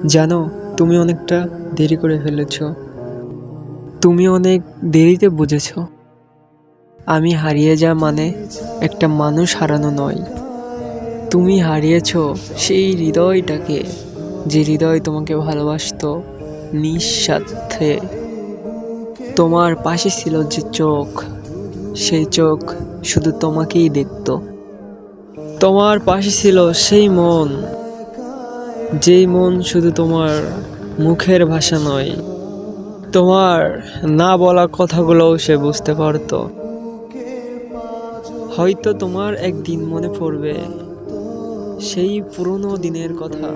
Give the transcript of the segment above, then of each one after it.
জানো, তুমি অনেকটা দেরি করে ফেলেছ। তুমি অনেক দেরিতে বুঝেছ আমি হারিয়ে যাওয়া মানে একটা মানুষ হারানো নয়। তুমি হারিয়েছ সেই হৃদয়টাকে, যে হৃদয় তোমাকে ভালোবাসতো নিঃস্বার্থে। তোমার পাশে ছিল যে চোখ, সেই চোখ শুধু তোমাকেই দেখতো। তোমার পাশে ছিল সেই মন, যেই মন শুধু তোমার মুখের ভাষা নয়, তোমার না বলা কথাগুলোও সে বুঝতে পারতো। হয়তো তোমার একদিন মনে পড়বে সেই পুরনো দিনের কথা,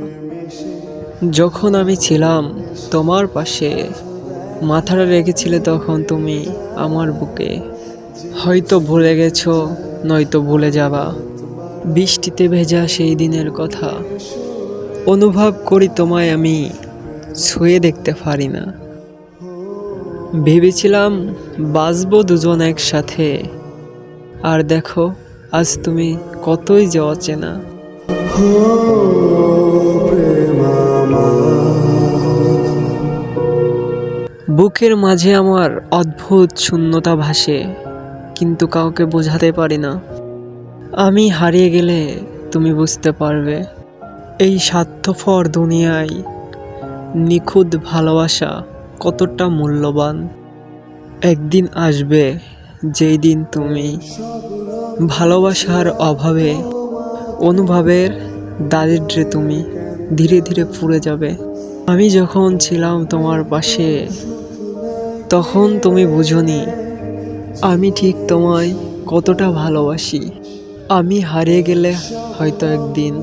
যখন আমি ছিলাম তোমার পাশে, মাথাটা রেখেছিলে তখন তুমি আমার বুকে। হয়তো ভুলে গেছো, নয়তো ভুলে যাবা বৃষ্টিতে ভেজা সেই দিনের কথা। অনুভব করি তোমায় আমি ছুঁয়ে দেখতে পারি না। ভেবেছিলাম বাঁচবো দুজন একসাথে, আর দেখো আজ তুমি কতই যে অচেনা। বুকের মাঝে আমার অদ্ভুত শূন্যতা ভাসে, কিন্তু কাউকে বোঝাতে পারি না। আমি হারিয়ে গেলে তুমি বুঝতে পারবে, এই স্বার্থপর দুনিয়ায় নিখুঁত ভালোবাসা কতটা মূল্যবান। একদিন আসবে যেই দিন তুমি ভালোবাসার অভাবে, অনুভবের দারিদ্র্যে তুমি ধীরে ধীরে পুড়ে যাবে। আমি যখন ছিলাম তোমার পাশে, তখন তুমি বুঝোনি আমি ঠিক তোমায় কতটা ভালোবাসি। আমি হারিয়ে গেলে হয়তো একদিন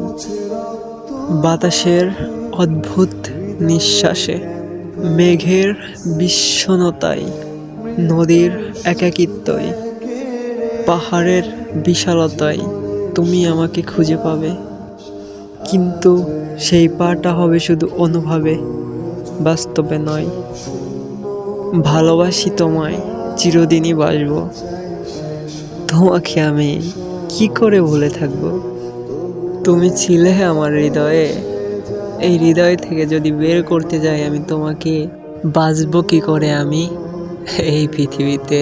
বাতাসের অদ্ভুত নিঃশ্বাসে, মেঘের বিষণ্ণতায়, নদীর একাকিত্বই, পাহাড়ের বিশালতায় তুমি আমাকে খুঁজে পাবে। কিন্তু সেই পাটা হবে শুধু অনুভবে, বাস্তবে নয়। ভালোবাসি তোমায়, চিরদিনই বাসবো। তোমাকে আমি কি করে ভুলে থাকবো? তুমি ছিলে আমার হৃদয়ে। এই হৃদয় থেকে যদি বের করতে যাই আমি তোমাকে, বাঁচবো কি করে আমি এই পৃথিবীতে?